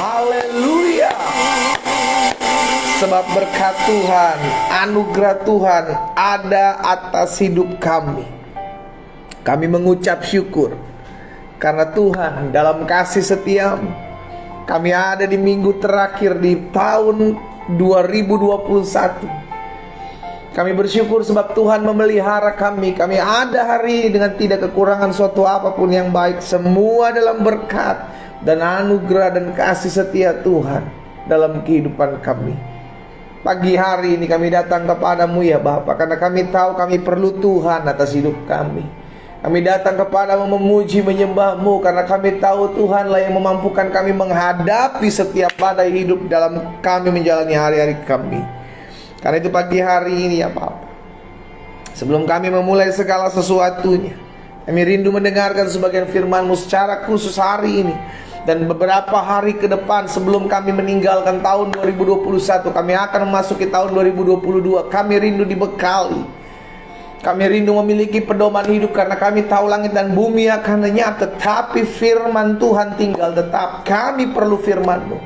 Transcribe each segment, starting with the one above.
Haleluya. Sebab berkat Tuhan, anugerah Tuhan ada atas hidup kami. Kami mengucap syukur karena Tuhan dalam kasih setiamu. Kami ada di minggu terakhir di tahun 2021. Kami bersyukur sebab Tuhan memelihara kami. Kami ada hari ini dengan tidak kekurangan suatu apapun yang baik. Semua dalam berkat dan anugerah dan kasih setia Tuhan dalam kehidupan kami. Pagi hari ini kami datang kepadamu ya Bapa, karena kami tahu kami perlu Tuhan atas hidup kami. Kami datang kepadamu memuji menyembahmu, karena kami tahu Tuhanlah yang memampukan kami menghadapi setiap badai hidup dalam kami menjalani hari-hari kami. Karena itu pagi hari ini ya Bapa, sebelum kami memulai segala sesuatunya, kami rindu mendengarkan sebagian firman-Mu secara khusus hari ini. Dan beberapa hari ke depan sebelum kami meninggalkan tahun 2021, kami akan memasuki tahun 2022. Kami rindu dibekali. Kami rindu memiliki pedoman hidup, karena kami tahu langit dan bumi akan lenyap, tetapi firman Tuhan tinggal tetap. Kami perlu firman-Mu.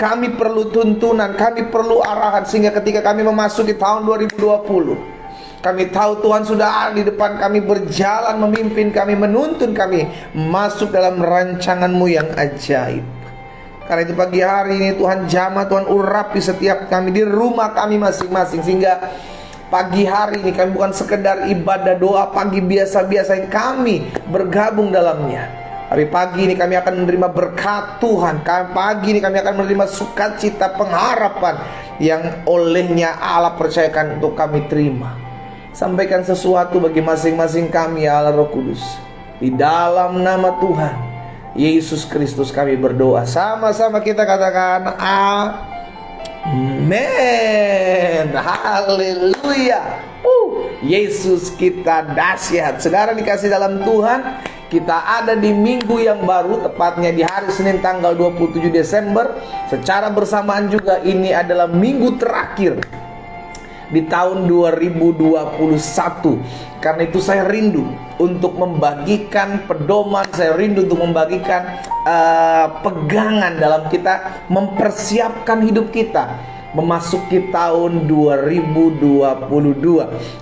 Kami perlu tuntunan, kami perlu arahan, sehingga ketika kami memasuki tahun 2020, kami tahu Tuhan sudah ada di depan kami, berjalan memimpin kami, menuntun kami masuk dalam rancangan-Mu yang ajaib. Karena itu pagi hari ini Tuhan jamah, Tuhan urapi setiap kami di rumah kami masing-masing, sehingga pagi hari ini kami bukan sekedar ibadah doa pagi biasa-biasa yang kami bergabung dalamnya, tapi pagi ini kami akan menerima berkat Tuhan. Pagi ini kami akan menerima sukacita pengharapan yang olehnya Allah percayakan untuk kami terima. Sampaikan sesuatu bagi masing-masing kami ya Allah Roh Kudus. Di dalam nama Tuhan Yesus Kristus kami berdoa. Sama-sama kita katakan amin. Haleluya. Yesus kita dahsyat. Saudara dikasih dalam Tuhan, kita ada di minggu yang baru, tepatnya di hari Senin tanggal 27 Desember. Secara bersamaan juga ini adalah minggu terakhir di tahun 2021. Karena itu saya rindu untuk membagikan pedoman, saya rindu untuk membagikan pegangan dalam kita mempersiapkan hidup kita memasuki tahun 2022.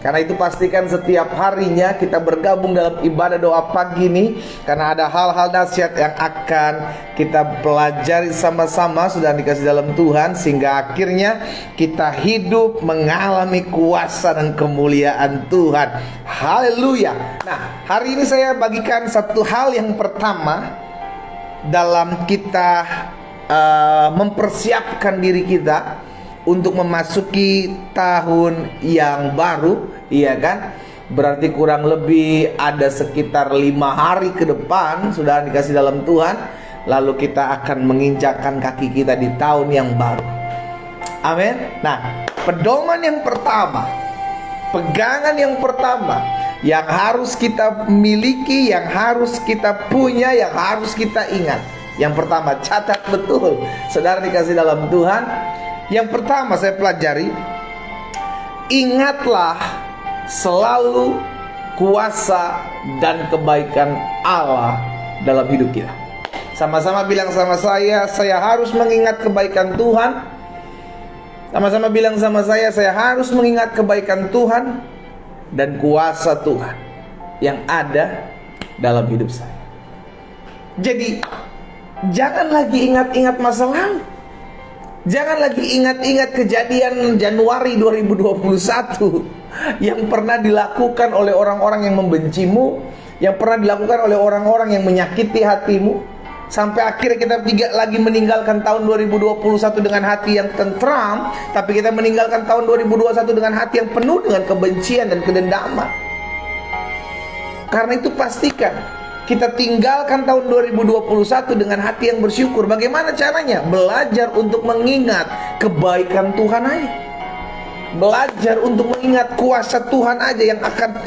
Karena itu pastikan setiap harinya kita bergabung dalam ibadah doa pagi ini, karena ada hal-hal dahsyat yang akan kita pelajari sama-sama, sudah dikasih dalam Tuhan, sehingga akhirnya kita hidup mengalami kuasa dan kemuliaan Tuhan. Haleluya. Nah, hari ini saya bagikan satu hal yang pertama dalam kita mempersiapkan diri kita untuk memasuki tahun yang baru, iya kan? Berarti kurang lebih ada sekitar 5 hari ke depan sudah dikasih dalam Tuhan, lalu kita akan menginjakkan kaki kita di tahun yang baru. Amin. Nah, pedoman yang pertama, pegangan yang pertama yang harus kita miliki, yang harus kita punya, yang harus kita ingat. Yang pertama, catat betul, saudara dikasih dalam Tuhan. Yang pertama saya pelajari, ingatlah selalu kuasa dan kebaikan Allah dalam hidup kita. Sama-sama bilang sama saya harus mengingat kebaikan Tuhan. Sama-sama bilang sama saya harus mengingat kebaikan Tuhan dan kuasa Tuhan yang ada dalam hidup saya. Jadi jangan lagi ingat-ingat masa lalu. Jangan lagi ingat-ingat kejadian Januari 2021 yang pernah dilakukan oleh orang-orang yang membencimu, yang pernah dilakukan oleh orang-orang yang menyakiti hatimu, sampai akhirnya kita tidak lagi meninggalkan tahun 2021 dengan hati yang tentram, tapi kita meninggalkan tahun 2021 dengan hati yang penuh dengan kebencian dan kedendaman. Karena itu pastikan kita tinggalkan tahun 2021 dengan hati yang bersyukur. Bagaimana caranya? Belajar untuk mengingat kebaikan Tuhan aja. Belajar untuk mengingat kuasa Tuhan aja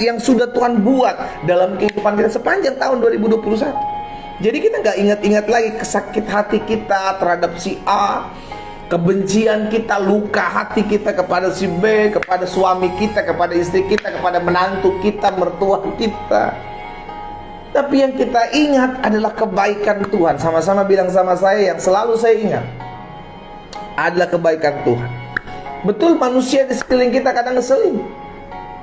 yang sudah Tuhan buat dalam kehidupan kita sepanjang tahun 2021. Jadi kita nggak ingat-ingat lagi kesakit hati kita terhadap si A, kebencian kita, luka hati kita kepada si B, kepada suami kita, kepada istri kita, kepada menantu kita, mertua kita. Tapi yang kita ingat adalah kebaikan Tuhan. Sama-sama bilang sama saya, yang selalu saya ingat adalah kebaikan Tuhan. Betul, manusia di sekeliling kita kadang ngeselin.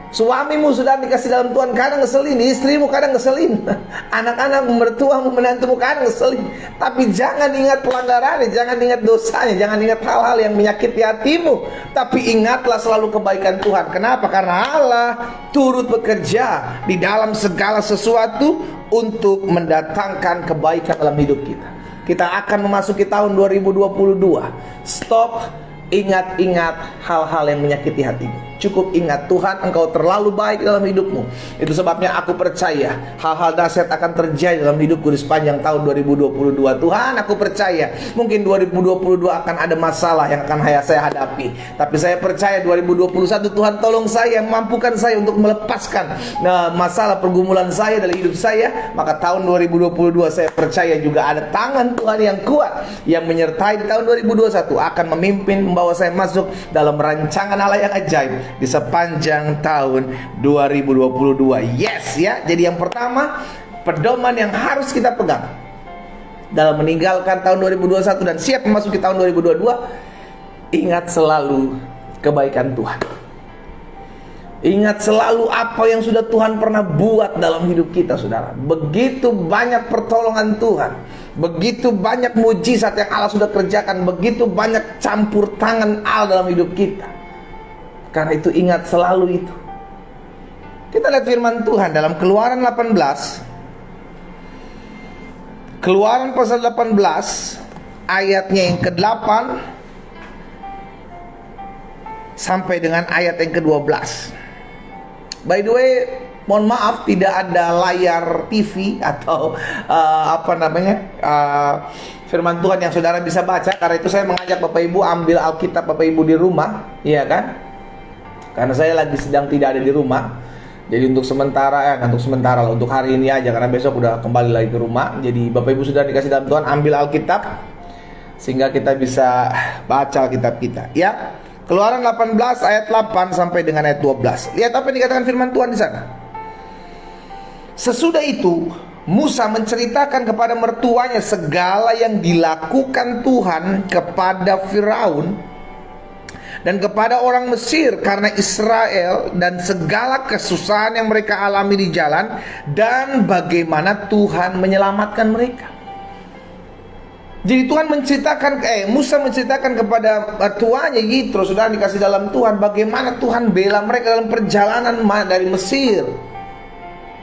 Suamimu sudah dikasih dalam Tuhan kadang ngeselin, istrimu kadang ngeselin, anak-anakmu, mertuamu, menantumu kadang ngeselin. Tapi jangan ingat pelanggarannya, jangan ingat dosanya, jangan ingat hal-hal yang menyakiti hatimu. Tapi ingatlah selalu kebaikan Tuhan. Kenapa? Karena Allah turut bekerja di dalam segala sesuatu untuk mendatangkan kebaikan dalam hidup kita. Kita akan memasuki tahun 2022. Stop ingat-ingat hal-hal yang menyakiti hatimu. Cukup ingat, Tuhan, Engkau terlalu baik dalam hidupmu. Itu sebabnya aku percaya hal-hal dahsyat akan terjadi dalam hidupku di sepanjang tahun 2022. Tuhan, aku percaya mungkin 2022 akan ada masalah yang akan saya hadapi, tapi saya percaya 2021 Tuhan tolong saya, mampukan saya untuk melepaskan masalah pergumulan saya dari hidup saya. Maka tahun 2022 saya percaya juga ada tangan Tuhan yang kuat yang menyertai di tahun 2021 akan memimpin, membawa saya masuk dalam rancangan Allah yang ajaib di sepanjang tahun 2022. Yes ya. Jadi yang pertama, pedoman yang harus kita pegang dalam meninggalkan tahun 2021 dan siap memasuki tahun 2022, ingat selalu kebaikan Tuhan. Ingat selalu apa yang sudah Tuhan pernah buat dalam hidup kita, saudara. Begitu banyak pertolongan Tuhan, begitu banyak mujizat yang Allah sudah kerjakan, begitu banyak campur tangan Allah dalam hidup kita. Karena itu ingat selalu itu. Kita lihat firman Tuhan dalam Keluaran 18. Keluaran pasal 18 ayatnya yang ke-8 sampai dengan ayat yang ke-12. By the way, mohon maaf tidak ada layar TV atau firman Tuhan yang saudara bisa baca. Karena itu saya mengajak Bapak Ibu ambil Alkitab Bapak Ibu di rumah, iya kan? Karena saya lagi sedang tidak ada di rumah. Jadi untuk sementara untuk hari ini aja, karena besok udah kembali lagi ke rumah. Jadi Bapak Ibu sudah dikasih dalam Tuhan, ambil Alkitab sehingga kita bisa baca Alkitab kita, ya. Keluaran 18 ayat 8 sampai dengan ayat 12. Lihat apa yang dikatakan firman Tuhan di sana. Sesudah itu Musa menceritakan kepada mertuanya segala yang dilakukan Tuhan kepada Firaun dan kepada orang Mesir karena Israel, dan segala kesusahan yang mereka alami di jalan, dan bagaimana Tuhan menyelamatkan mereka. Jadi Tuhan Musa menceritakan kepada mertuanya Yitro, sudah dikasih dalam Tuhan, bagaimana Tuhan bela mereka dalam perjalanan dari Mesir,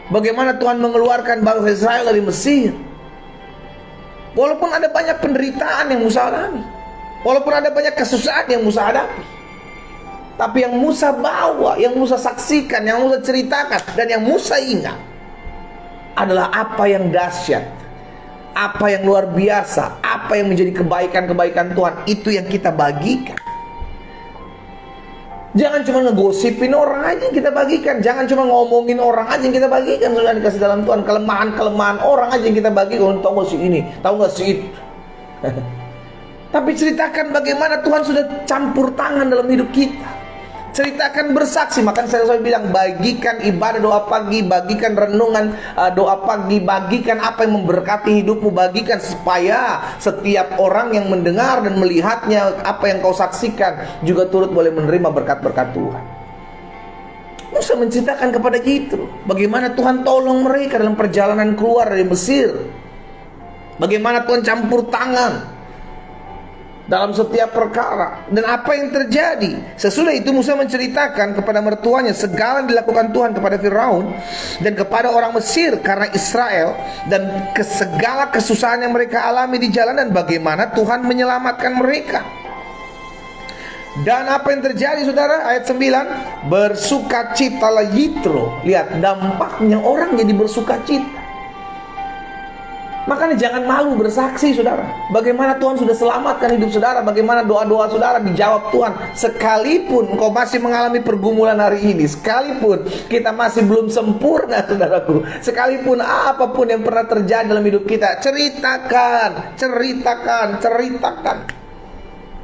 bagaimana Tuhan mengeluarkan bangsa Israel dari Mesir. Walaupun ada banyak penderitaan yang Musa alami, walaupun ada banyak kesusahan yang Musa hadapi, tapi yang Musa bawa, yang Musa saksikan, yang Musa ceritakan, dan yang Musa ingat adalah apa yang dahsyat, apa yang luar biasa, apa yang menjadi kebaikan-kebaikan Tuhan. Itu yang kita bagikan. Jangan cuma ngegosipin orang aja yang kita bagikan, jangan cuma ngomongin orang aja yang kita bagikan. Sudah dikasih dalam Tuhan, kelemahan-kelemahan orang aja yang kita bagikan. Tahu gak si ini, tahu gak si itu. Tapi ceritakan bagaimana Tuhan sudah campur tangan dalam hidup kita. Ceritakan, bersaksi. Maka saya selalu bilang, bagikan ibadah doa pagi, bagikan renungan doa pagi, bagikan apa yang memberkati hidupmu, bagikan supaya setiap orang yang mendengar dan melihatnya apa yang kau saksikan juga turut boleh menerima berkat-berkat Tuhan. Musa menceritakan kepada Yitro bagaimana Tuhan tolong mereka dalam perjalanan keluar dari Mesir, bagaimana Tuhan campur tangan dalam setiap perkara, dan apa yang terjadi. Sesudah itu Musa menceritakan kepada mertuanya segala yang dilakukan Tuhan kepada Firaun dan kepada orang Mesir karena Israel, dan segala kesusahan yang mereka alami di jalan, dan bagaimana Tuhan menyelamatkan mereka. Dan apa yang terjadi, saudara? Ayat 9, bersukacitalah Yitro. Lihat dampaknya, orang jadi bersukacita. Makanya jangan malu bersaksi, saudara. Bagaimana Tuhan sudah selamatkan hidup saudara, bagaimana doa-doa saudara dijawab Tuhan. Sekalipun kau masih mengalami pergumulan hari ini, sekalipun kita masih belum sempurna, saudaraku, sekalipun apapun yang pernah terjadi dalam hidup kita, ceritakan.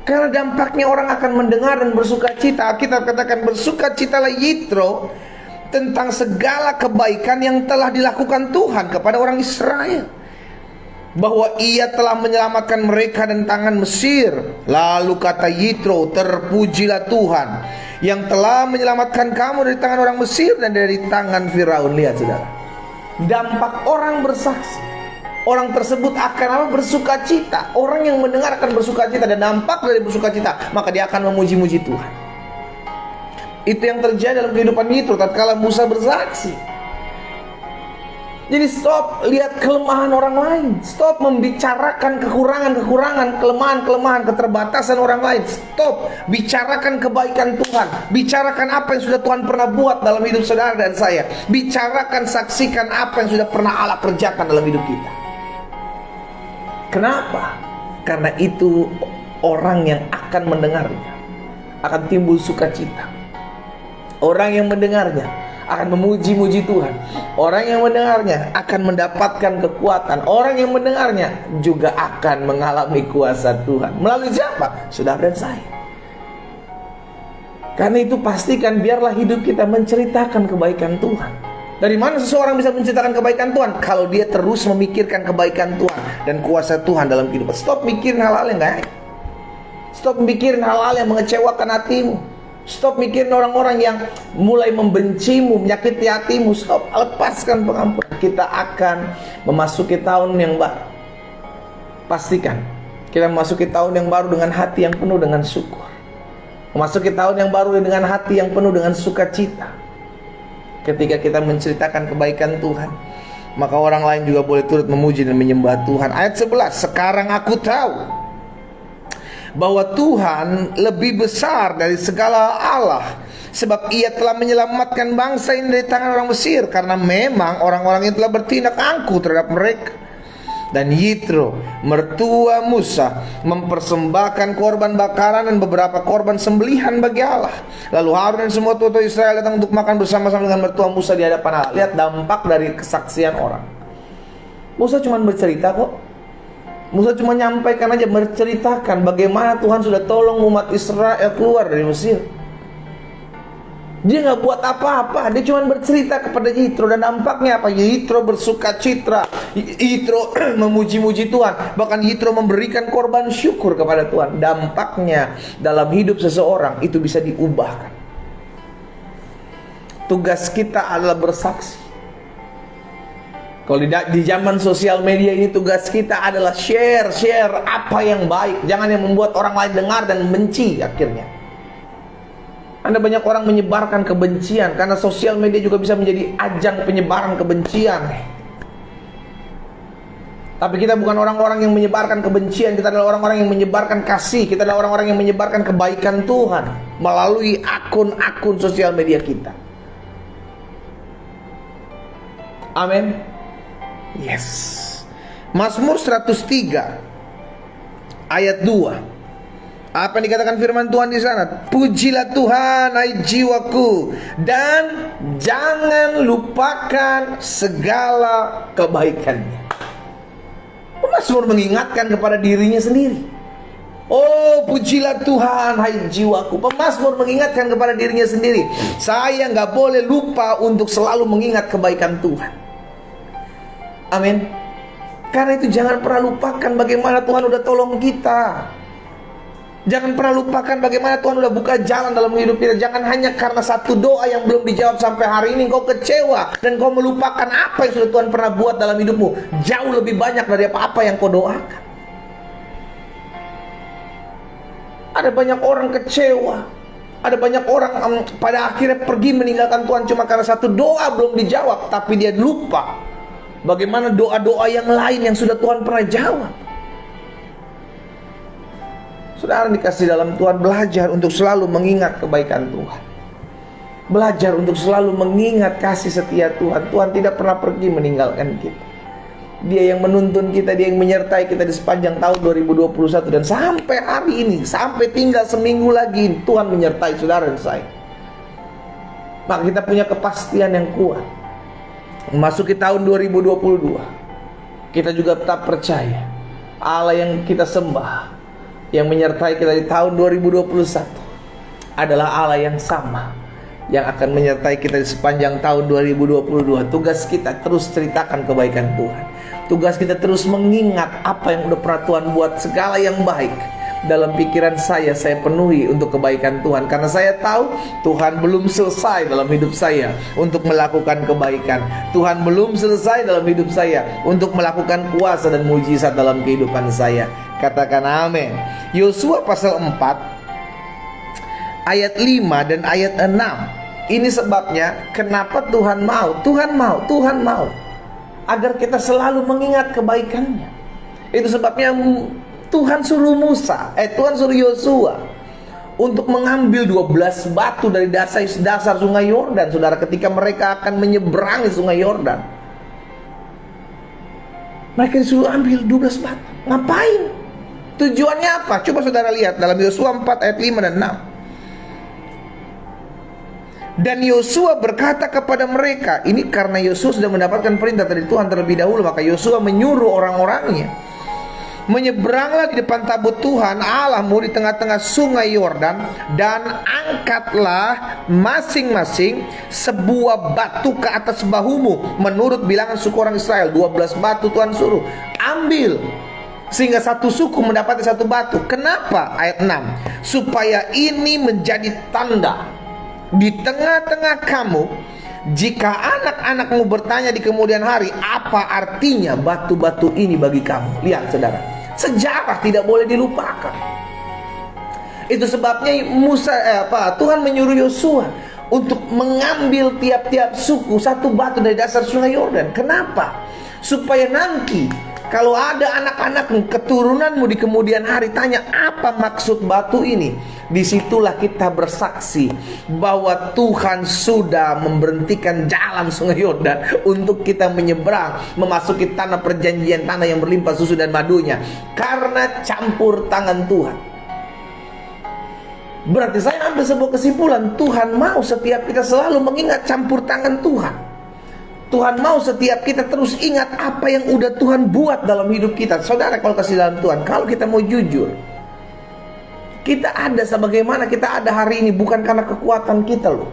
Karena dampaknya orang akan mendengar dan bersukacita. Kita katakan bersukacitalah Yitro tentang segala kebaikan yang telah dilakukan Tuhan kepada orang Israel, bahwa Ia telah menyelamatkan mereka dari tangan Mesir. Lalu kata Yitro, terpujilah Tuhan yang telah menyelamatkan kamu dari tangan orang Mesir dan dari tangan Firaun. Lihat saudara, dampak orang bersaksi, orang tersebut akan bersuka cita. Orang yang mendengar akan bersuka cita, dan dampak dari bersuka cita, maka dia akan memuji-muji Tuhan. Itu yang terjadi dalam kehidupan Yitro tatkala Musa bersaksi. Jadi stop lihat kelemahan orang lain, stop membicarakan kekurangan-kekurangan, kelemahan-kelemahan, keterbatasan orang lain. Stop bicarakan kebaikan Tuhan, bicarakan apa yang sudah Tuhan pernah buat dalam hidup saudara dan saya. Bicarakan, saksikan apa yang sudah pernah Allah kerjakan dalam hidup kita. Kenapa? Karena itu orang yang akan mendengarnya akan timbul sukacita. Orang yang mendengarnya akan memuji-muji Tuhan. Orang yang mendengarnya akan mendapatkan kekuatan. Orang yang mendengarnya juga akan mengalami kuasa Tuhan. Melalui siapa? Saudara dan saya. Karena itu pastikan biarlah hidup kita menceritakan kebaikan Tuhan. Dari mana seseorang bisa menceritakan kebaikan Tuhan? Kalau dia terus memikirkan kebaikan Tuhan dan kuasa Tuhan dalam kehidupan. Stop mikirin hal-hal yang gak. Stop mikirin hal-hal yang mengecewakan hatimu. Stop mikirin orang-orang yang mulai membencimu, menyakiti hatimu. Stop, lepaskan pengampunan. Kita akan memasuki tahun yang baru. Pastikan kita memasuki tahun yang baru dengan hati yang penuh dengan syukur. Memasuki tahun yang baru dengan hati yang penuh dengan sukacita. Ketika kita menceritakan kebaikan Tuhan, maka orang lain juga boleh turut memuji dan menyembah Tuhan. Ayat 11, sekarang aku tahu bahwa Tuhan lebih besar dari segala Allah, sebab Ia telah menyelamatkan bangsa ini dari tangan orang Mesir, karena memang orang-orang itu telah bertindak angkuh terhadap mereka. Dan Yitro, mertua Musa, mempersembahkan korban bakaran dan beberapa korban sembelihan bagi Allah. Lalu Harun dan semua tua-tua Israel datang untuk makan bersama-sama dengan mertua Musa di hadapan Allah. Lihat dampak dari kesaksian orang. Musa cuma bercerita kok. Musa cuma nyampaikan aja, menceritakan bagaimana Tuhan sudah tolong umat Israel keluar dari Mesir. Dia nggak buat apa-apa, dia cuma bercerita kepada Yitro. Dan dampaknya apa? Yitro bersuka citra, Yitro memuji-muji Tuhan. Bahkan Yitro memberikan korban syukur kepada Tuhan. Dampaknya dalam hidup seseorang itu bisa diubahkan. Tugas kita adalah bersaksi. Kalau di zaman sosial media ini, tugas kita adalah share apa yang baik. Jangan yang membuat orang lain dengar dan benci akhirnya. Ada banyak orang menyebarkan kebencian, karena sosial media juga bisa menjadi ajang penyebaran kebencian. Tapi kita bukan orang-orang yang menyebarkan kebencian. Kita adalah orang-orang yang menyebarkan kasih. Kita adalah orang-orang yang menyebarkan kebaikan Tuhan melalui akun-akun sosial media kita. Amin. Yes. Mazmur 103 ayat 2. Apa yang dikatakan firman Tuhan di sana? Pujilah Tuhan hai jiwaku, dan jangan lupakan segala kebaikannya. Mazmur mengingatkan kepada dirinya sendiri. Oh, pujilah Tuhan hai jiwaku. Pemazmur mengingatkan kepada dirinya sendiri, saya nggak boleh lupa untuk selalu mengingat kebaikan Tuhan. Amin. Karena itu jangan pernah lupakan bagaimana Tuhan udah tolong kita. Jangan pernah lupakan bagaimana Tuhan udah buka jalan dalam hidup kita. Jangan hanya karena satu doa yang belum dijawab sampai hari ini kau kecewa dan kau melupakan apa yang sudah Tuhan pernah buat dalam hidupmu. Jauh lebih banyak dari apa yang kau doakan. Ada banyak orang kecewa. Ada banyak orang pada akhirnya pergi meninggalkan Tuhan cuma karena satu doa belum dijawab. Tapi dia lupa bagaimana doa-doa yang lain yang sudah Tuhan pernah jawab. Saudara dikasih dalam Tuhan, belajar untuk selalu mengingat kebaikan Tuhan. Belajar untuk selalu mengingat kasih setia Tuhan. Tuhan tidak pernah pergi meninggalkan kita. Dia yang menuntun kita, Dia yang menyertai kita di sepanjang tahun 2021. Dan sampai hari ini, sampai tinggal seminggu lagi, Tuhan menyertai saudara dan saya. Maka kita punya kepastian yang kuat. Memasuki tahun 2022, kita juga tetap percaya Allah yang kita sembah, yang menyertai kita di tahun 2021 adalah Allah yang sama yang akan menyertai kita di sepanjang tahun 2022. Tugas kita terus ceritakan kebaikan Tuhan. Tugas kita terus mengingat apa yang udah pernah Tuhan buat, segala yang baik. Dalam pikiran saya penuhi untuk kebaikan Tuhan. Karena saya tahu Tuhan belum selesai dalam hidup saya untuk melakukan kebaikan. Tuhan belum selesai dalam hidup saya untuk melakukan kuasa dan mujizat dalam kehidupan saya. Katakan amin. Yosua pasal 4 ayat 5 dan ayat 6. Ini sebabnya kenapa Tuhan mau agar kita selalu mengingat kebaikannya. Itu sebabnya Tuhan suruh Yosua untuk mengambil 12 batu dari dasar sungai Yordan, saudara, ketika mereka akan menyeberangi sungai Yordan. Mereka disuruh ambil 12 batu. Ngapain? Tujuannya apa? Coba saudara lihat dalam Yosua 4 ayat 5 dan 6. Dan Yosua berkata kepada mereka, ini karena Yosua sudah mendapatkan perintah dari Tuhan terlebih dahulu, maka Yosua menyuruh orang-orangnya, menyeberanglah di depan tabut Tuhan Allahmu di tengah-tengah sungai Yordan, dan angkatlah masing-masing sebuah batu ke atas bahumu menurut bilangan suku orang Israel. 12 batu Tuhan suruh ambil, sehingga satu suku mendapati satu batu. Kenapa? Ayat 6, supaya ini menjadi tanda di tengah-tengah kamu, jika anak-anakmu bertanya di kemudian hari, apa artinya batu-batu ini bagi kamu. Lihat saudara, sejarah tidak boleh dilupakan. Itu sebabnya Tuhan menyuruh Yosua untuk mengambil tiap-tiap suku satu batu dari dasar sungai Yordan. Kenapa? Supaya nanti kalau ada anak-anakmu, keturunanmu di kemudian hari tanya apa maksud batu ini, disitulah kita bersaksi bahwa Tuhan sudah memberhentikan jalan sungai Yordan untuk kita menyeberang, memasuki tanah perjanjian, tanah yang berlimpah susu dan madunya, karena campur tangan Tuhan. Berarti saya ambil sebuah kesimpulan, Tuhan mau setiap kita selalu mengingat campur tangan Tuhan. Tuhan mau setiap kita terus ingat apa yang udah Tuhan buat dalam hidup kita. Saudara, kalau kasih dalam Tuhan, kalau kita mau jujur, kita ada sebagaimana kita ada hari ini bukan karena kekuatan kita loh.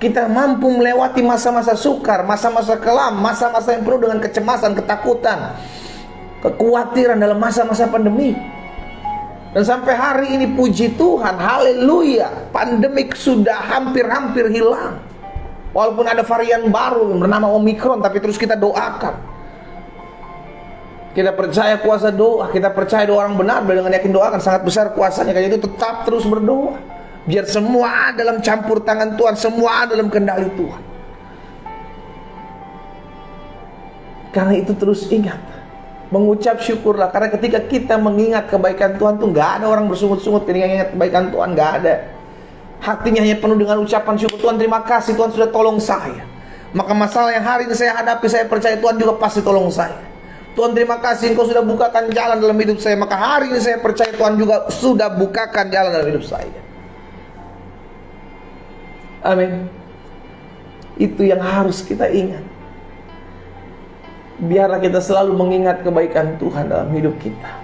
Kita mampu melewati masa-masa sukar, masa-masa kelam, masa-masa yang penuh dengan kecemasan, ketakutan, kekhawatiran dalam masa-masa pandemi. Dan sampai hari ini puji Tuhan, haleluya, pandemik sudah hampir-hampir hilang. Walaupun ada varian baru yang bernama Omikron, tapi terus kita doakan. Kita percaya kuasa doa, kita percaya doa orang benar, dengan yakin doakan sangat besar kuasanya. Karena itu tetap terus berdoa, biar semua dalam campur tangan Tuhan, semua dalam kendali Tuhan. Karena itu terus ingat, mengucap syukurlah. Karena ketika kita mengingat kebaikan Tuhan tuh nggak ada orang bersungut-sungut ketika ingat kebaikan Tuhan, nggak ada. Hatinya hanya penuh dengan ucapan syukur. Tuhan terima kasih, Tuhan sudah tolong saya. Maka masalah yang hari ini saya hadapi, saya percaya Tuhan juga pasti tolong saya. Tuhan terima kasih, Engkau sudah bukakan jalan dalam hidup saya. Maka hari ini saya percaya Tuhan juga sudah bukakan jalan dalam hidup saya. Amin. Itu yang harus kita ingat. Biarlah kita selalu mengingat kebaikan Tuhan dalam hidup kita.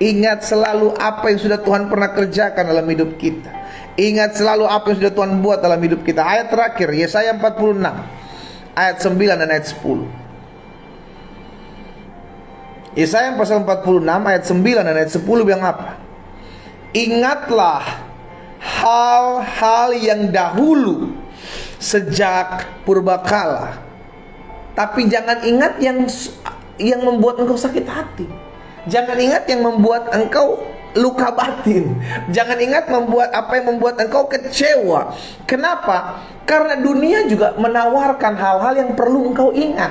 Ingat selalu apa yang sudah Tuhan pernah kerjakan dalam hidup kita. Ingat selalu apa yang sudah Tuhan buat dalam hidup kita. Ayat terakhir, Yesaya 46 ayat 9 dan ayat 10. Yesaya pasal 46 ayat 9 dan ayat 10 bilang apa? Ingatlah hal-hal yang dahulu sejak purbakala, tapi jangan ingat yang membuat engkau sakit hati. Jangan ingat yang membuat engkau luka batin. Jangan ingat apa yang membuat engkau kecewa. Kenapa? Karena dunia juga menawarkan hal-hal yang perlu engkau ingat.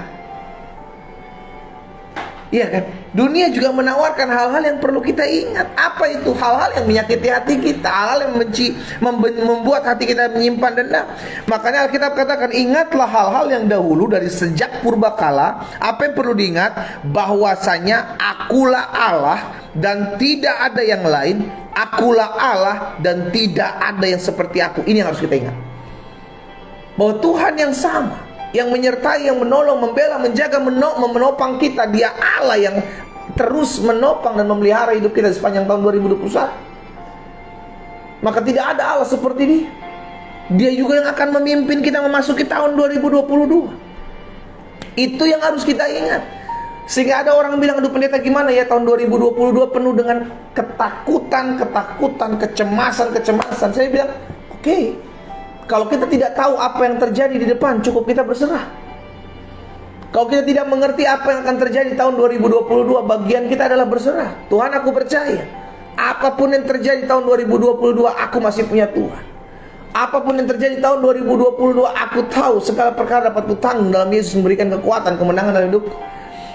Iya kan? Dunia juga menawarkan hal-hal yang perlu kita ingat. Apa itu? Hal-hal yang menyakiti hati kita, hal-hal yang membuat hati kita menyimpan dendam. Makanya Alkitab katakan, ingatlah hal-hal yang dahulu dari sejak purbakala. Apa yang perlu diingat? Bahwasanya akulah Allah dan tidak ada yang lain. Akulah Allah dan tidak ada yang seperti aku. Ini yang harus kita ingat, bahwa Tuhan yang sama, yang menyertai, yang menolong, membela, menjaga, menopang kita. Dia Allah yang terus menopang dan memelihara hidup kita sepanjang tahun 2021. Maka tidak ada Allah seperti dia. Dia juga yang akan memimpin kita memasuki tahun 2022. Itu yang harus kita ingat. Sehingga ada orang bilang, aduh pendeta gimana ya tahun 2022 penuh dengan ketakutan, kecemasan. Saya bilang, oke, kalau kita tidak tahu apa yang terjadi di depan, cukup kita berserah. Kalau kita tidak mengerti apa yang akan terjadi tahun 2022, bagian kita adalah berserah. Tuhan, aku percaya apapun yang terjadi tahun 2022, aku masih punya Tuhan. Apapun yang terjadi tahun 2022, aku tahu segala perkara dapat kutanggung dalam Yesus memberikan kekuatan, kemenangan dalam hidupku.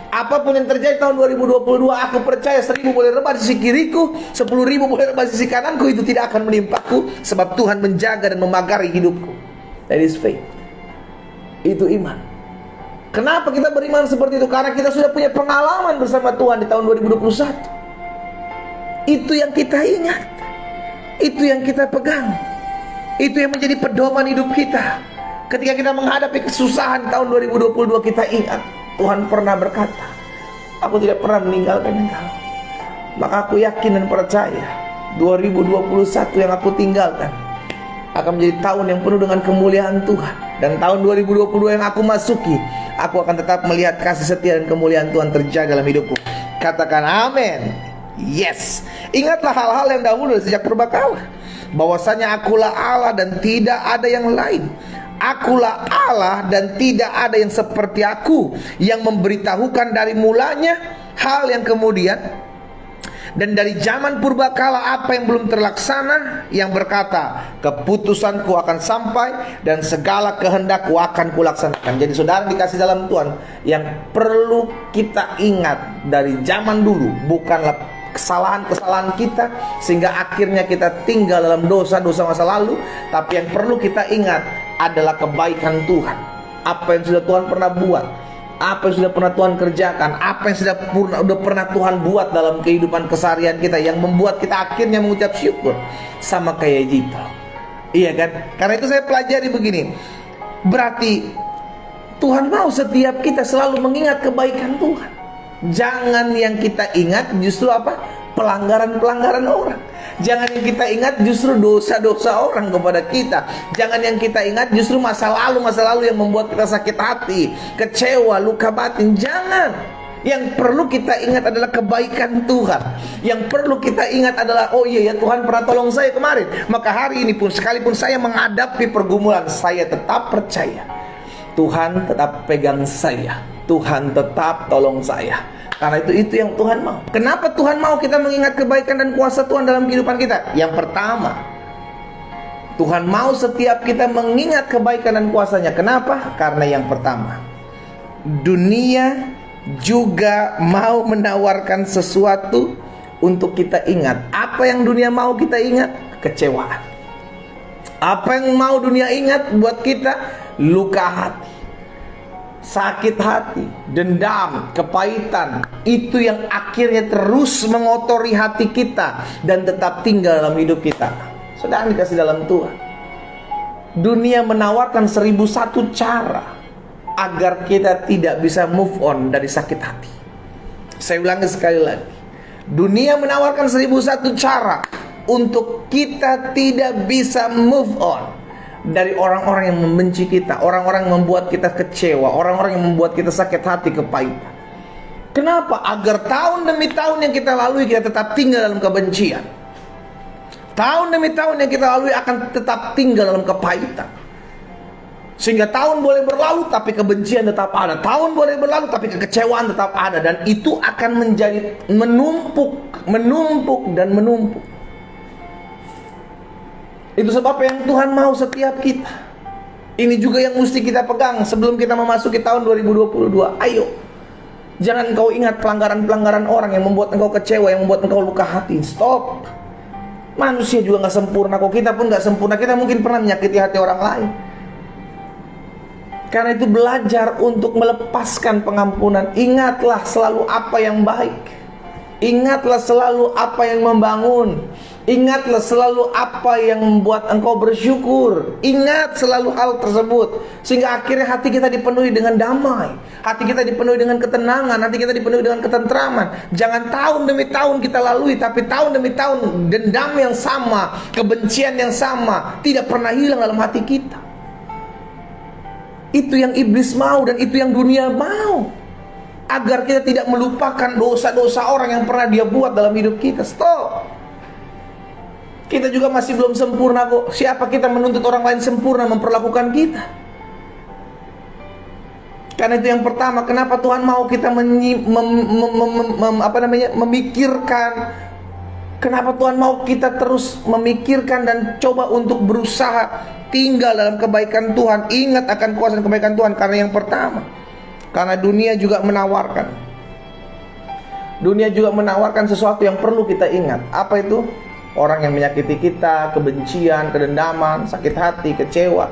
Apapun yang terjadi tahun 2022, aku percaya 1000 boleh rebah di sisi kiriku, 10.000 boleh rebah di sisi kananku, itu tidak akan menimpaku, sebab Tuhan menjaga dan memagari hidupku. That is faith. Itu iman. Kenapa kita beriman seperti itu? Karena kita sudah punya pengalaman bersama Tuhan di tahun 2021. Itu yang kita ingat, itu yang kita pegang, itu yang menjadi pedoman hidup kita. Ketika kita menghadapi kesusahan tahun 2022, kita ingat Tuhan pernah berkata, aku tidak pernah meninggalkan engkau. Maka aku yakin dan percaya 2021 yang aku tinggalkan akan menjadi tahun yang penuh dengan kemuliaan Tuhan. Dan tahun 2022 yang aku masuki, aku akan tetap melihat kasih setia dan kemuliaan Tuhan terjaga dalam hidupku. Katakan amin. Yes. Ingatlah hal-hal yang dahulu sejak purbakala, bahwasanya akulah Allah dan tidak ada yang lain. Akulah Allah dan tidak ada yang seperti aku, yang memberitahukan dari mulanya hal yang kemudian, dan dari zaman purbakala apa yang belum terlaksana, yang berkata, keputusanku akan sampai dan segala kehendakku akan kulaksanakan. Jadi saudara dikasih dalam Tuhan, yang perlu kita ingat dari zaman dulu bukanlah kesalahan-kesalahan kita sehingga akhirnya kita tinggal dalam dosa-dosa masa lalu, tapi yang perlu kita ingat adalah kebaikan Tuhan. Apa yang sudah Tuhan pernah buat, apa yang sudah pernah Tuhan kerjakan, apa yang sudah pernah Tuhan buat dalam kehidupan keseharian kita, yang membuat kita akhirnya mengucap syukur. Sama kayak Jitro, iya kan? Karena itu saya pelajari begini, berarti Tuhan mau setiap kita selalu mengingat kebaikan Tuhan. Jangan yang kita ingat justru apa? Pelanggaran-pelanggaran orang. Jangan yang kita ingat justru dosa-dosa orang kepada kita. Jangan yang kita ingat justru masa lalu yang membuat kita sakit hati, kecewa, luka batin. Jangan. Yang perlu kita ingat adalah kebaikan Tuhan. Yang perlu kita ingat adalah, oh iya ya, Tuhan pernah tolong saya kemarin. Maka hari ini pun, sekalipun saya menghadapi pergumulan, saya tetap percaya Tuhan tetap pegang saya, Tuhan tetap tolong saya. Karena itu yang Tuhan mau. Kenapa Tuhan mau kita mengingat kebaikan dan kuasa Tuhan dalam kehidupan kita? Yang pertama, Tuhan mau setiap kita mengingat kebaikan dan kuasanya. Kenapa? Karena yang pertama, dunia juga mau menawarkan sesuatu untuk kita ingat. Apa yang dunia mau kita ingat? Kecewaan. Apa yang mau dunia ingat buat kita? Luka hati, sakit hati, dendam, kepahitan. Itu yang akhirnya terus mengotori hati kita dan tetap tinggal dalam hidup kita. Saudara dikasih dalam Tuhan, dunia menawarkan 1001 cara agar kita tidak bisa move on dari sakit hati. Saya ulangi sekali lagi, dunia menawarkan 1001 cara untuk kita tidak bisa move on dari orang-orang yang membenci kita, orang-orang yang membuat kita kecewa, orang-orang yang membuat kita sakit hati, kepahitan. Kenapa? Agar tahun demi tahun yang kita lalui, kita tetap tinggal dalam kebencian. Tahun demi tahun yang kita lalui akan tetap tinggal dalam kepahitan. Sehingga tahun boleh berlalu tapi kebencian tetap ada, tahun boleh berlalu tapi kekecewaan tetap ada. Dan itu akan menjadi menumpuk dan menumpuk. Itu sebab yang Tuhan mau setiap kita. Ini juga yang mesti kita pegang sebelum kita memasuki tahun 2022. Ayo, jangan engkau ingat pelanggaran-pelanggaran orang yang membuat engkau kecewa, yang membuat engkau luka hati. Stop. Manusia juga gak sempurna kok. Kita pun gak sempurna. Kita mungkin pernah menyakiti hati orang lain. Karena itu belajar untuk melepaskan pengampunan. Ingatlah selalu apa yang baik. Ingatlah selalu apa yang membangun. Ingatlah selalu apa yang membuat engkau bersyukur. Ingat selalu hal tersebut, sehingga akhirnya hati kita dipenuhi dengan damai, hati kita dipenuhi dengan ketenangan, hati kita dipenuhi dengan ketentraman. Jangan tahun demi tahun kita lalui, tapi tahun demi tahun dendam yang sama, kebencian yang sama tidak pernah hilang dalam hati kita. Itu yang iblis mau dan itu yang dunia mau, agar kita tidak melupakan dosa-dosa orang yang pernah dia buat dalam hidup kita. Stop. Kita juga masih belum sempurna kok. Siapa kita menuntut orang lain sempurna memperlakukan kita? Karena itu yang pertama, kenapa Tuhan mau kita memikirkan? Kenapa Tuhan mau kita terus memikirkan dan coba untuk berusaha tinggal dalam kebaikan Tuhan, ingat akan kuasa dan kebaikan Tuhan? Karena yang pertama, karena dunia juga menawarkan. Dunia juga menawarkan sesuatu yang perlu kita ingat. Apa itu? Orang yang menyakiti kita, kebencian, kedendaman, sakit hati, kecewa.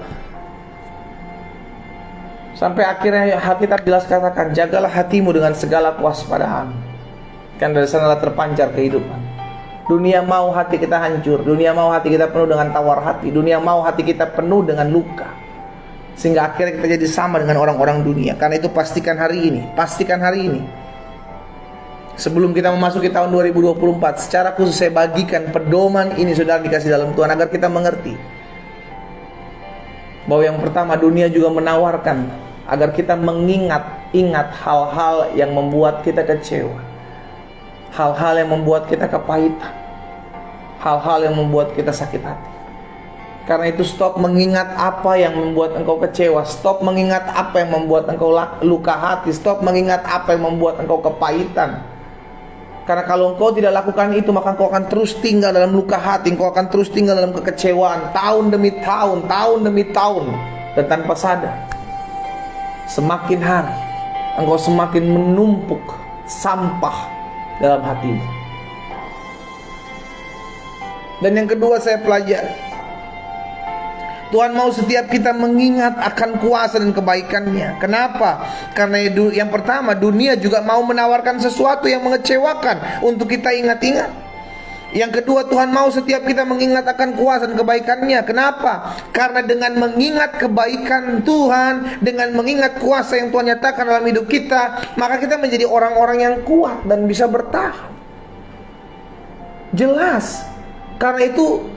Sampai akhirnya Alkitab jelas katakan, jagalah hatimu dengan segala kewaspadaan, kan dari sanalah terpancar kehidupan. Dunia mau hati kita hancur, dunia mau hati kita penuh dengan tawar hati, dunia mau hati kita penuh dengan luka, sehingga akhirnya kita jadi sama dengan orang-orang dunia. Karena itu pastikan hari ini, sebelum kita memasuki tahun 2024, secara khusus saya bagikan pedoman ini, saudara dikasih dalam Tuhan, agar kita mengerti bahwa yang pertama, dunia juga menawarkan agar kita ingat hal-hal yang membuat kita kecewa, hal-hal yang membuat kita kepahitan, hal-hal yang membuat kita sakit hati. Karena itu stop mengingat apa yang membuat engkau kecewa, stop mengingat apa yang membuat engkau luka hati, stop mengingat apa yang membuat engkau kepahitan. Karena kalau engkau tidak lakukan itu, maka engkau akan terus tinggal dalam luka hati, engkau akan terus tinggal dalam kekecewaan, tahun demi tahun, dan tanpa sadar, semakin hari engkau semakin menumpuk sampah dalam hatimu. Dan yang kedua saya pelajari, Tuhan mau setiap kita mengingat akan kuasa dan kebaikan-Nya. Kenapa? Karena yang pertama, dunia juga mau menawarkan sesuatu yang mengecewakan untuk kita ingat-ingat. Yang kedua, Tuhan mau setiap kita mengingat akan kuasa dan kebaikan-Nya. Kenapa? Karena dengan mengingat kebaikan Tuhan, dengan mengingat kuasa yang Tuhan nyatakan dalam hidup kita, maka kita menjadi orang-orang yang kuat dan bisa bertahan. Jelas. Karena itu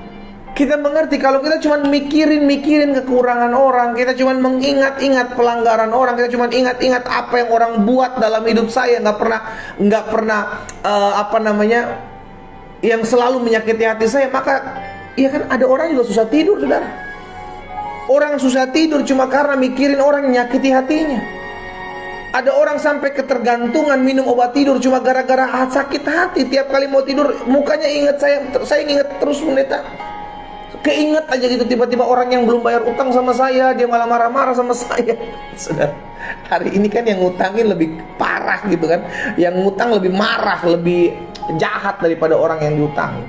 kita mengerti, kalau kita cuma mikirin kekurangan orang, kita cuma mengingat-ingat pelanggaran orang, kita cuma ingat-ingat apa yang orang buat dalam hidup saya, nggak pernah yang selalu menyakiti hati saya, maka ya kan ada orang juga susah tidur, saudara. Orang susah tidur cuma karena mikirin orang yang nyakiti hatinya. Ada orang sampai ketergantungan minum obat tidur cuma gara-gara sakit hati. Tiap kali mau tidur mukanya ingat saya ingat terus pendeta. Keinget aja gitu, tiba-tiba orang yang belum bayar utang sama saya, dia malah marah-marah sama saya. Saudara, hari ini kan yang ngutangin lebih parah gitu kan, yang ngutang lebih marah, lebih jahat daripada orang yang diutangin.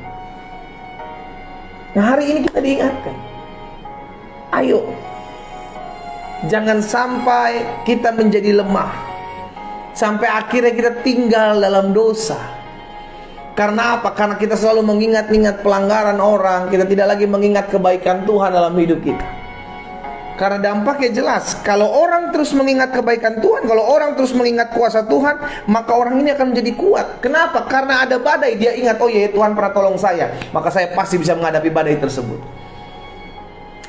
Nah, hari ini kita diingatkan, ayo, jangan sampai kita menjadi lemah, sampai akhirnya kita tinggal dalam dosa. Karena apa? Karena kita selalu mengingat-ingat pelanggaran orang, kita tidak lagi mengingat kebaikan Tuhan dalam hidup kita. Karena dampaknya jelas, kalau orang terus mengingat kebaikan Tuhan, kalau orang terus mengingat kuasa Tuhan, maka orang ini akan menjadi kuat. Kenapa? Karena ada badai, dia ingat, oh ya Tuhan pernah tolong saya, maka saya pasti bisa menghadapi badai tersebut.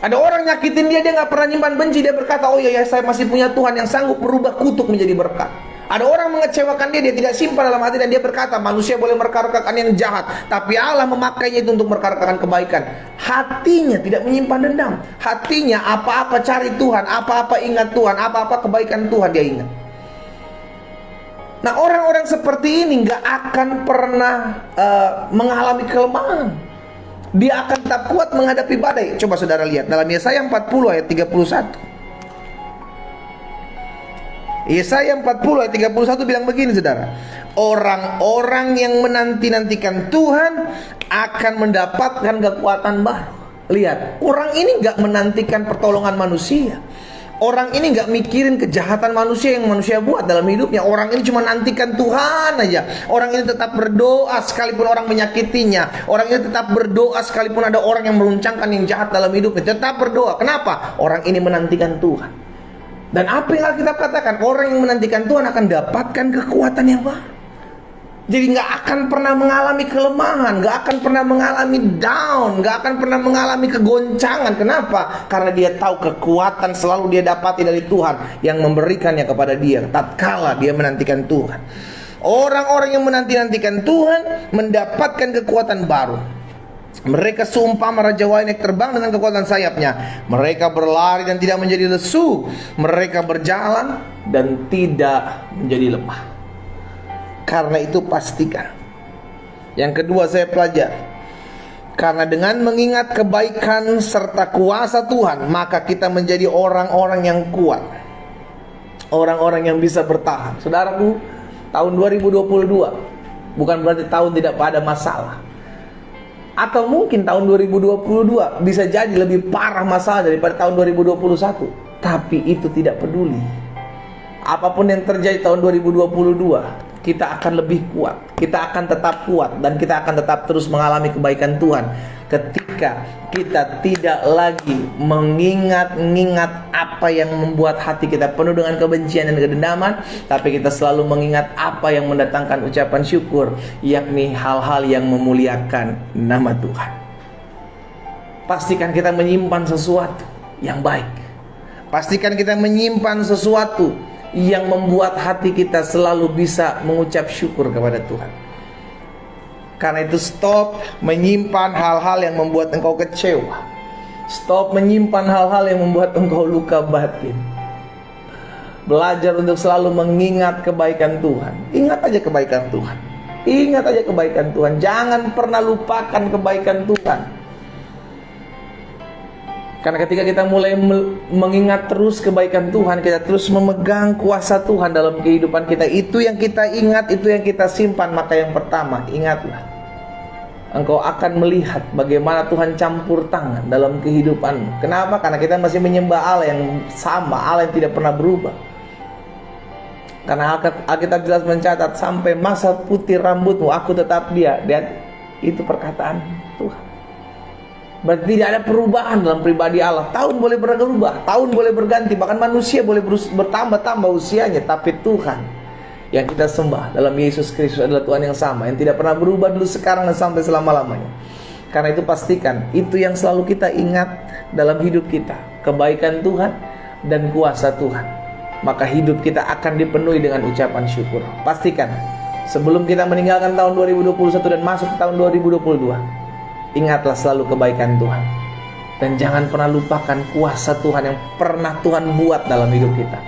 Ada orang nyakitin dia gak pernah nyimpan benci, dia berkata, oh ya saya masih punya Tuhan yang sanggup merubah kutuk menjadi berkat. Ada orang mengecewakan dia tidak simpan dalam hati, dan dia berkata, manusia boleh merekarkan yang jahat, tapi Allah memakainya itu untuk merekarkan kebaikan. Hatinya tidak menyimpan dendam. Hatinya apa-apa cari Tuhan, apa-apa ingat Tuhan, apa-apa kebaikan Tuhan dia ingat. Nah, orang-orang seperti ini gak akan pernah mengalami kelemahan. Dia akan tetap kuat menghadapi badai. Coba saudara lihat dalam Yesaya 40 ayat 31. Yesaya 40 ayat 31 bilang begini, saudara. Orang-orang yang menanti-nantikan Tuhan akan mendapatkan kekuatan baru. Lihat, orang ini gak menantikan pertolongan manusia. Orang ini nggak mikirin kejahatan manusia yang manusia buat dalam hidupnya. Orang ini cuma nantikan Tuhan aja. Orang ini tetap berdoa sekalipun orang menyakitinya. Orang ini tetap berdoa sekalipun ada orang yang meluncangkan yang jahat dalam hidupnya. Tetap berdoa. Kenapa? Orang ini menantikan Tuhan. Dan apa yang Alkitab katakan? Orang yang menantikan Tuhan akan dapatkan kekuatan yang baru. Jadi gak akan pernah mengalami kelemahan, gak akan pernah mengalami down, gak akan pernah mengalami kegoncangan. Kenapa? Karena dia tahu kekuatan selalu dia dapati dari Tuhan yang memberikannya kepada dia tatkala dia menantikan Tuhan. Orang-orang yang menanti-nantikan Tuhan mendapatkan kekuatan baru. Mereka seumpama raja Wainek terbang dengan kekuatan sayapnya. Mereka berlari dan tidak menjadi lesu. Mereka berjalan dan tidak menjadi lemah. Karena itu pastikan. Yang kedua saya pelajari, karena dengan mengingat kebaikan serta kuasa Tuhan, maka kita menjadi orang-orang yang kuat, orang-orang yang bisa bertahan. Saudaraku, tahun 2022 bukan berarti tahun tidak ada masalah. Atau mungkin tahun 2022 bisa jadi lebih parah masalah daripada tahun 2021. Tapi itu tidak peduli. Apapun yang terjadi tahun 2022, kita akan lebih kuat, kita akan tetap kuat, dan kita akan tetap terus mengalami kebaikan Tuhan ketika kita tidak lagi mengingat-ingat apa yang membuat hati kita penuh dengan kebencian dan kedendaman, tapi kita selalu mengingat apa yang mendatangkan ucapan syukur, yakni hal-hal yang memuliakan nama Tuhan. Pastikan kita menyimpan sesuatu yang baik. Pastikan kita menyimpan sesuatu yang membuat hati kita selalu bisa mengucap syukur kepada Tuhan. Karena itu stop menyimpan hal-hal yang membuat engkau kecewa. Stop menyimpan hal-hal yang membuat engkau luka batin. Belajar untuk selalu mengingat kebaikan Tuhan. Ingat aja kebaikan Tuhan. Ingat aja kebaikan Tuhan. Jangan pernah lupakan kebaikan Tuhan. Karena ketika kita mulai mengingat terus kebaikan Tuhan, kita terus memegang kuasa Tuhan dalam kehidupan kita. Itu yang kita ingat, itu yang kita simpan. Maka yang pertama, ingatlah, engkau akan melihat bagaimana Tuhan campur tangan dalam kehidupanmu. Kenapa? Karena kita masih menyembah Allah yang sama, Allah yang tidak pernah berubah. Karena Alkitab jelas mencatat, sampai masa putih rambutmu aku tetap dia. Dan itu perkataan Tuhan. Berarti tidak ada perubahan dalam pribadi Allah. Tahun boleh berubah, tahun boleh berganti, bahkan manusia boleh bertambah-tambah usianya, tapi Tuhan yang kita sembah dalam Yesus Kristus adalah Tuhan yang sama, yang tidak pernah berubah dulu, sekarang, dan sampai selama-lamanya. Karena itu pastikan itu yang selalu kita ingat dalam hidup kita, kebaikan Tuhan dan kuasa Tuhan. Maka hidup kita akan dipenuhi dengan ucapan syukur. Pastikan sebelum kita meninggalkan tahun 2021 dan masuk ke tahun 2022, ingatlah selalu kebaikan Tuhan. Dan jangan pernah lupakan kuasa Tuhan yang pernah Tuhan buat dalam hidup kita.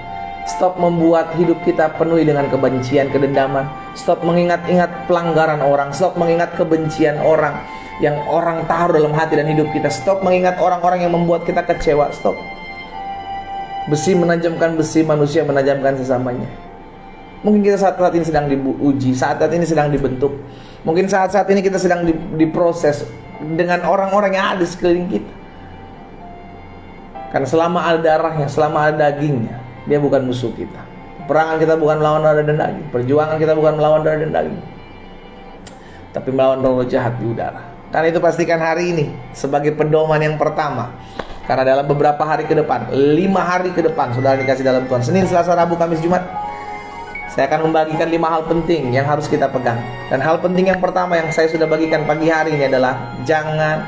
Stop membuat hidup kita penuhi dengan kebencian, kedendaman. Stop mengingat-ingat pelanggaran orang. Stop mengingat kebencian orang yang orang taruh dalam hati dan hidup kita. Stop mengingat orang-orang yang membuat kita kecewa. Stop. Besi menajamkan besi, manusia menajamkan sesamanya. Mungkin kita saat-saat ini sedang diuji, saat-saat ini sedang dibentuk. Mungkin saat-saat ini kita sedang diproses dengan orang-orang yang ada di sekeliling kita. Karena selama ada darahnya, selama ada dagingnya, dia bukan musuh kita. Perangan kita bukan melawan darah dan daging. Perjuangan kita bukan melawan darah dan daging, tapi melawan roh jahat di udara. Karena itu pastikan hari ini sebagai pedoman yang pertama. Karena dalam beberapa hari ke depan, 5 hari ke depan, saudara dikasih dalam Tuhan, Senin, Selasa, Rabu, Kamis, Jumat, saya akan membagikan 5 hal penting yang harus kita pegang. Dan hal penting yang pertama yang saya sudah bagikan pagi hari ini adalah jangan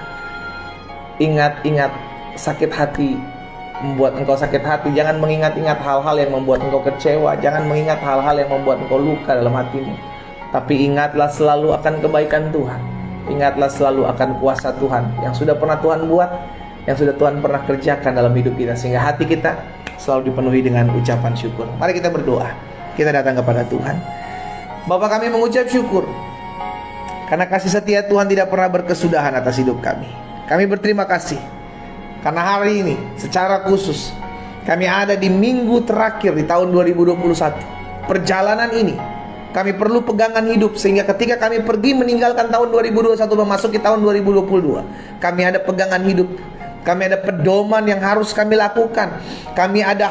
ingat-ingat sakit hati, membuat engkau sakit hati. Jangan mengingat-ingat hal-hal yang membuat engkau kecewa. Jangan mengingat hal-hal yang membuat engkau luka dalam hatimu. Tapi ingatlah selalu akan kebaikan Tuhan. Ingatlah selalu akan kuasa Tuhan yang sudah pernah Tuhan buat, yang sudah Tuhan pernah kerjakan dalam hidup kita, sehingga hati kita selalu dipenuhi dengan ucapan syukur. Mari kita berdoa. Kita datang kepada Tuhan. Bapa, kami mengucap syukur karena kasih setia Tuhan tidak pernah berkesudahan atas hidup kami. Kami berterima kasih karena hari ini secara khusus kami ada di minggu terakhir di tahun 2021. Perjalanan ini kami perlu pegangan hidup, sehingga ketika kami pergi meninggalkan tahun 2021 memasuki tahun 2022, kami ada pegangan hidup. Kami ada pedoman yang harus kami lakukan. Kami ada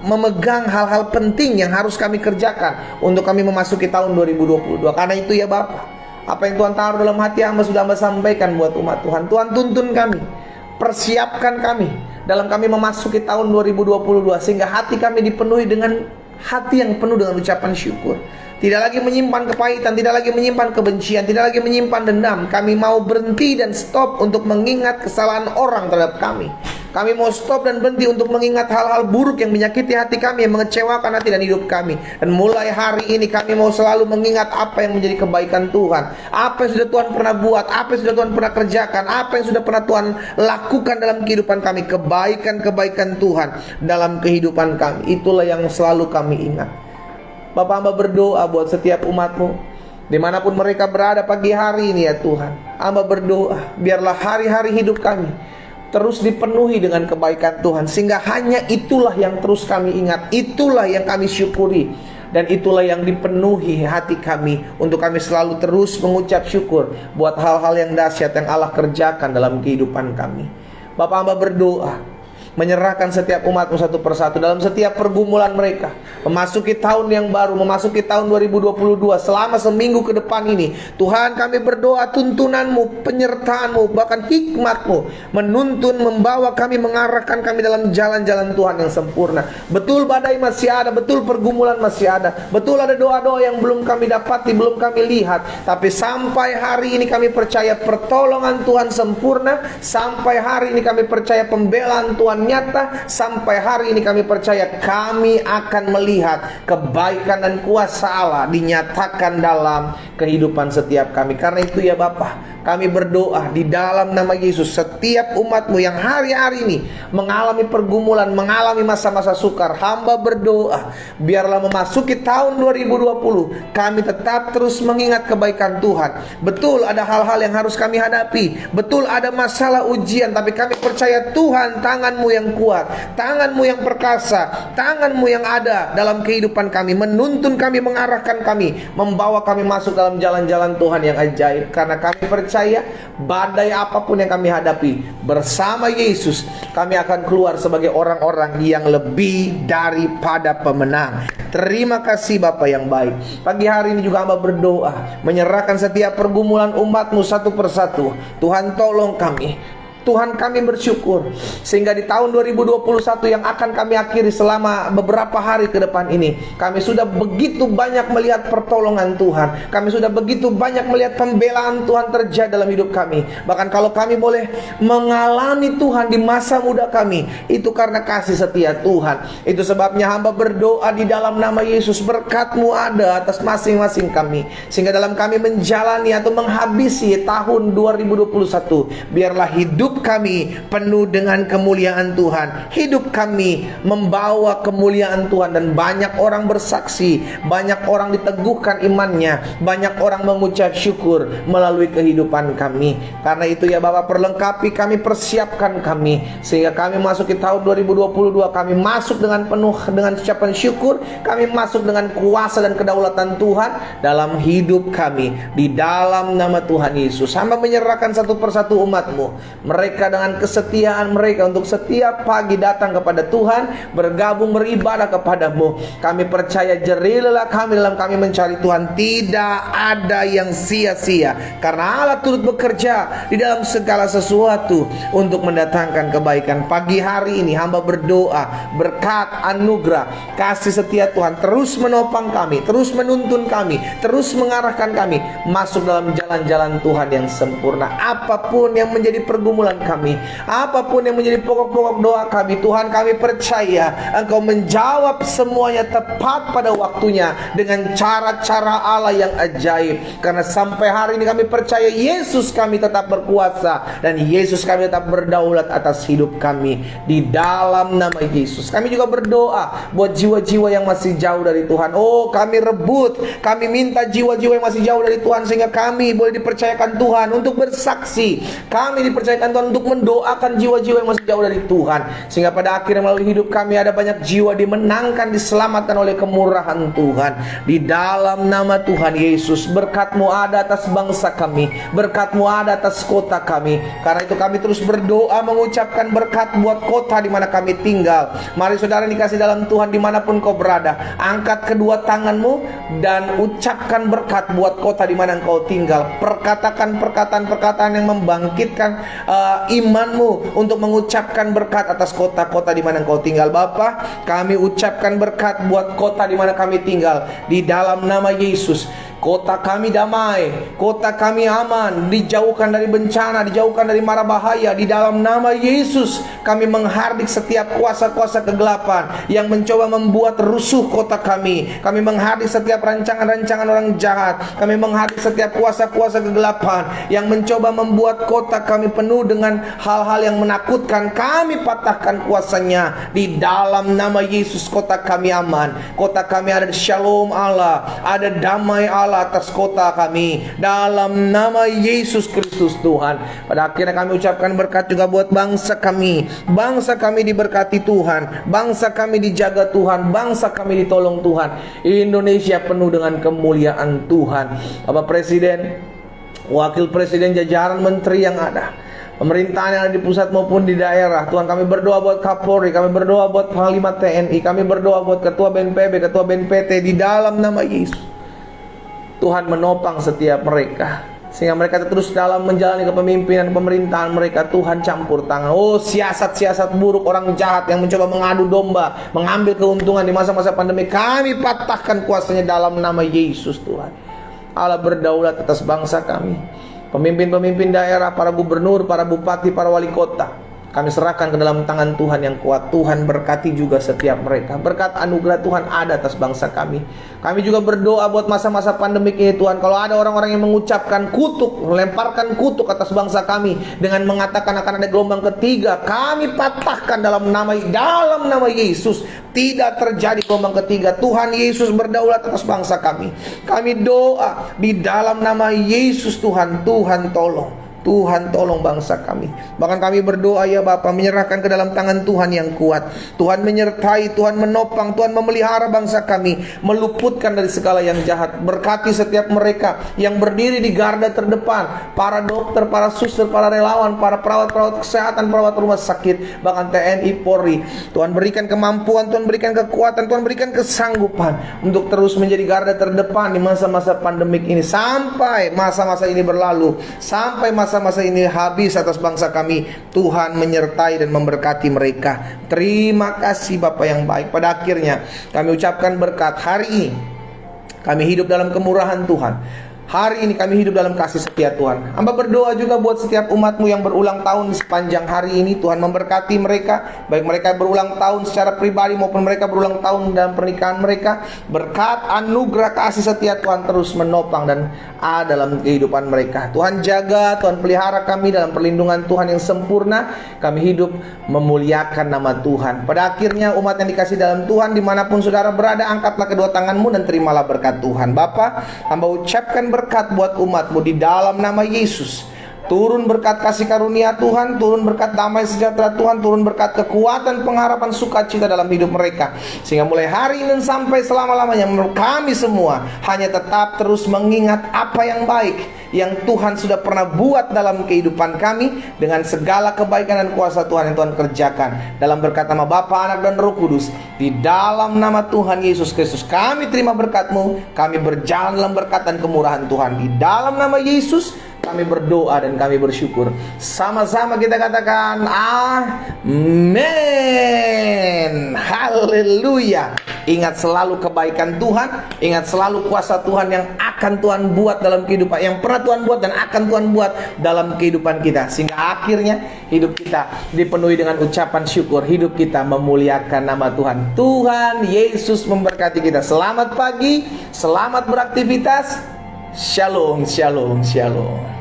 memegang hal-hal penting yang harus kami kerjakan untuk kami memasuki tahun 2022. Karena itu ya Bapa, apa yang Tuhan taruh dalam hati hamba sudah hamba sampaikan buat umat Tuhan. Tuhan tuntun kami, persiapkan kami dalam kami memasuki tahun 2022, sehingga hati kami dipenuhi dengan hati yang penuh dengan ucapan syukur. Tidak lagi menyimpan kepahitan, tidak lagi menyimpan kebencian, tidak lagi menyimpan dendam. Kami mau berhenti dan stop untuk mengingat kesalahan orang terhadap kami. Kami mau stop dan berhenti untuk mengingat hal-hal buruk yang menyakiti hati kami, yang mengecewakan hati dan hidup kami. Dan mulai hari ini kami mau selalu mengingat apa yang menjadi kebaikan Tuhan, apa yang sudah Tuhan pernah buat, apa yang sudah Tuhan pernah kerjakan, apa yang sudah pernah Tuhan lakukan dalam kehidupan kami. Kebaikan-kebaikan Tuhan dalam kehidupan kami, itulah yang selalu kami ingat. Bapak, hamba berdoa buat setiap umat-Mu dimanapun mereka berada pagi hari ini ya Tuhan. Hamba berdoa biarlah hari-hari hidup kami terus dipenuhi dengan kebaikan Tuhan, sehingga hanya itulah yang terus kami ingat, itulah yang kami syukuri, dan itulah yang dipenuhi hati kami untuk kami selalu terus mengucap syukur buat hal-hal yang dahsyat yang Allah kerjakan dalam kehidupan kami. Bapak, hamba berdoa menyerahkan setiap umat-Mu satu persatu dalam setiap pergumulan mereka memasuki tahun yang baru, memasuki tahun 2022. Selama seminggu ke depan ini, Tuhan, kami berdoa tuntunan-Mu, penyertaan-Mu, bahkan hikmat-Mu menuntun, membawa kami, mengarahkan kami dalam jalan-jalan Tuhan yang sempurna. Betul badai masih ada, betul pergumulan masih ada, betul ada doa-doa yang belum kami dapati, belum kami lihat, tapi sampai hari ini kami percaya pertolongan Tuhan sempurna. Sampai hari ini kami percaya pembelaan Tuhan nyata. Sampai hari ini kami percaya kami akan melihat kebaikan dan kuasa Allah dinyatakan dalam kehidupan setiap kami. Karena itu ya Bapa, kami berdoa di dalam nama Yesus, setiap umat-Mu yang hari-hari ini mengalami pergumulan, mengalami masa-masa sukar, hamba berdoa biarlah memasuki tahun 2020 kami tetap terus mengingat kebaikan Tuhan. Betul ada hal-hal yang harus kami hadapi, betul ada masalah ujian, tapi kami percaya Tuhan, tangan-Mu yang kuat, tangan-Mu yang perkasa, tangan-Mu yang ada dalam kehidupan kami, menuntun kami, mengarahkan kami, membawa kami masuk dalam jalan-jalan Tuhan yang ajaib. Karena kami percaya badai apapun yang kami hadapi, bersama Yesus kami akan keluar sebagai orang-orang yang lebih daripada pemenang. Terima kasih Bapa yang baik. Pagi hari ini juga hamba berdoa menyerahkan setiap pergumulan umat-Mu satu persatu. Tuhan, tolong kami. Tuhan, kami bersyukur sehingga di tahun 2021 yang akan kami akhiri selama beberapa hari ke depan ini, kami sudah begitu banyak melihat pertolongan Tuhan. Kami sudah begitu banyak melihat pembelaan Tuhan terjadi dalam hidup kami. Bahkan kalau kami boleh mengalami Tuhan di masa muda kami, itu karena kasih setia Tuhan. Itu sebabnya hamba berdoa di dalam nama Yesus, berkat-Mu ada atas masing-masing kami, sehingga dalam kami menjalani atau menghabisi tahun 2021, biarlah hidup kami penuh dengan kemuliaan Tuhan. Hidup kami membawa kemuliaan Tuhan, dan banyak orang bersaksi, banyak orang diteguhkan imannya, banyak orang mengucap syukur melalui kehidupan kami. Karena itu ya Bapak, perlengkapi kami, persiapkan kami, sehingga kami masuk ke tahun 2022, kami masuk dengan penuh dengan ucapan syukur, kami masuk dengan kuasa dan kedaulatan Tuhan dalam hidup kami. Di dalam nama Tuhan Yesus, hamba menyerahkan satu persatu umat-Mu, mereka dengan kesetiaan mereka untuk setiap pagi datang kepada Tuhan, bergabung beribadah kepada-Mu. Kami percaya jerih lelah kami dalam kami mencari Tuhan tidak ada yang sia-sia, karena Allah turut bekerja di dalam segala sesuatu untuk mendatangkan kebaikan. Pagi hari ini hamba berdoa berkat, anugerah, kasih setia Tuhan terus menopang kami, terus menuntun kami, terus mengarahkan kami masuk dalam jalan-jalan Tuhan yang sempurna. Apapun yang menjadi pergumulan kami, apapun yang menjadi pokok-pokok doa kami, Tuhan, kami percaya Engkau menjawab semuanya tepat pada waktunya dengan cara-cara Allah yang ajaib. Karena sampai hari ini kami percaya Yesus kami tetap berkuasa, dan Yesus kami tetap berdaulat atas hidup kami. Di dalam nama Yesus kami juga berdoa buat jiwa-jiwa yang masih jauh dari Tuhan. Oh, kami rebut, kami minta jiwa-jiwa yang masih jauh dari Tuhan, sehingga kami boleh dipercayakan Tuhan untuk bersaksi. Kami dipercayakan Tuhan untuk mendoakan jiwa-jiwa yang masih jauh dari Tuhan, sehingga pada akhirnya melalui hidup kami ada banyak jiwa dimenangkan, diselamatkan oleh kemurahan Tuhan. Di dalam nama Tuhan Yesus, berkat-Mu ada atas bangsa kami, berkat-Mu ada atas kota kami. Karena itu kami terus berdoa mengucapkan berkat buat kota di mana kami tinggal. Mari saudara dikasih dalam Tuhan, dimanapun kau berada, angkat kedua tanganmu dan ucapkan berkat buat kota di mana engkau tinggal. Perkatakan perkataan-perkataan yang membangkitkan imanmu untuk mengucapkan berkat atas kota-kota di mana engkau tinggal. Bapa, kami ucapkan berkat buat kota di mana kami tinggal. Di dalam nama Yesus, kota kami damai, kota kami aman, dijauhkan dari bencana, dijauhkan dari mara bahaya. Di dalam nama Yesus, kami menghardik setiap kuasa-kuasa kegelapan yang mencoba membuat rusuh kota kami. Kami menghardik setiap rancangan-rancangan orang jahat. Kami menghardik setiap kuasa-kuasa kegelapan yang mencoba membuat kota kami penuh dengan hal-hal yang menakutkan. Kami patahkan kuasanya. Di dalam nama Yesus, kota kami aman, kota kami ada shalom Allah, ada damai Allah atas kota kami, dalam nama Yesus Kristus Tuhan. Pada akhirnya kami ucapkan berkat juga buat bangsa kami. Bangsa kami diberkati Tuhan, bangsa kami dijaga Tuhan, bangsa kami ditolong Tuhan. Indonesia penuh dengan kemuliaan Tuhan. Bapak Presiden, Wakil Presiden, jajaran menteri yang ada, pemerintahan yang ada di pusat maupun di daerah, Tuhan, kami berdoa buat Kapolri, kami berdoa buat Panglima TNI, kami berdoa buat Ketua BNPB, Ketua BNPT. Di dalam nama Yesus, Tuhan menopang setiap mereka, sehingga mereka terus dalam menjalani kepemimpinan pemerintahan mereka. Tuhan campur tangan. Oh, siasat-siasat buruk orang jahat yang mencoba mengadu domba, mengambil keuntungan di masa-masa pandemi, kami patahkan kuasanya dalam nama Yesus. Tuhan Allah berdaulat atas bangsa kami. Pemimpin-pemimpin daerah, para gubernur, para bupati, para wali kota, kami serahkan ke dalam tangan Tuhan yang kuat. Tuhan berkati juga setiap mereka. Berkat anugerah Tuhan ada atas bangsa kami. Kami juga berdoa buat masa-masa pandemik ini, Tuhan. Kalau ada orang-orang yang mengucapkan kutuk, melemparkan kutuk atas bangsa kami dengan mengatakan akan ada gelombang ketiga, kami patahkan dalam nama Yesus. Tidak terjadi gelombang ketiga. Tuhan Yesus berdaulat atas bangsa kami. Kami doa di dalam nama Yesus. Tuhan tolong. Tuhan tolong bangsa kami. Bahkan kami berdoa ya Bapa, menyerahkan ke dalam tangan Tuhan yang kuat. Tuhan menyertai, Tuhan menopang, Tuhan memelihara bangsa kami, meluputkan dari segala yang jahat. Berkati setiap mereka yang berdiri di garda terdepan, para dokter, para suster, para relawan, para perawat-perawat kesehatan, perawat rumah sakit, bahkan TNI, Polri. Tuhan berikan kemampuan, Tuhan berikan kekuatan, Tuhan berikan kesanggupan untuk terus menjadi garda terdepan di masa-masa pandemik ini, sampai masa-masa ini berlalu, sampai masa-masa ini habis atas bangsa kami. Tuhan menyertai dan memberkati mereka. Terima kasih Bapa yang baik. Pada akhirnya kami ucapkan berkat hari ini. Kami hidup dalam kemurahan Tuhan. Hari ini kami hidup dalam kasih setia Tuhan. Hamba berdoa juga buat setiap umat-Mu yang berulang tahun di sepanjang hari ini. Tuhan memberkati mereka, baik mereka berulang tahun secara pribadi maupun mereka berulang tahun dalam pernikahan mereka. Berkat anugerah kasih setia Tuhan terus menopang dan ada dalam kehidupan mereka. Tuhan jaga, Tuhan pelihara kami dalam perlindungan Tuhan yang sempurna. Kami hidup memuliakan nama Tuhan. Pada akhirnya umat yang dikasih dalam Tuhan, dimanapun saudara berada, angkatlah kedua tanganmu dan terimalah berkat Tuhan. Bapa, hamba ucapkan berkat buat umat-Mu di dalam nama Yesus. Turun berkat kasih karunia Tuhan, turun berkat damai sejahtera Tuhan, turun berkat kekuatan, pengharapan, sukacita dalam hidup mereka, sehingga mulai hari ini dan sampai selama-lamanya kami semua hanya tetap terus mengingat apa yang baik yang Tuhan sudah pernah buat dalam kehidupan kami, dengan segala kebaikan dan kuasa Tuhan yang Tuhan kerjakan. Dalam berkat nama Bapa, Anak dan Roh Kudus, di dalam nama Tuhan Yesus Kristus, kami terima berkat-Mu, kami berjalan dalam berkat dan kemurahan Tuhan. Di dalam nama Yesus kami berdoa dan kami bersyukur. Sama-sama kita katakan amin. Haleluya. Ingat selalu kebaikan Tuhan, ingat selalu kuasa Tuhan yang akan Tuhan buat dalam kehidupan, yang pernah Tuhan buat dan akan Tuhan buat dalam kehidupan kita, sehingga akhirnya hidup kita dipenuhi dengan ucapan syukur, hidup kita memuliakan nama Tuhan. Tuhan Yesus memberkati kita. Selamat pagi, selamat beraktivitas. Shalom, shalom, shalom.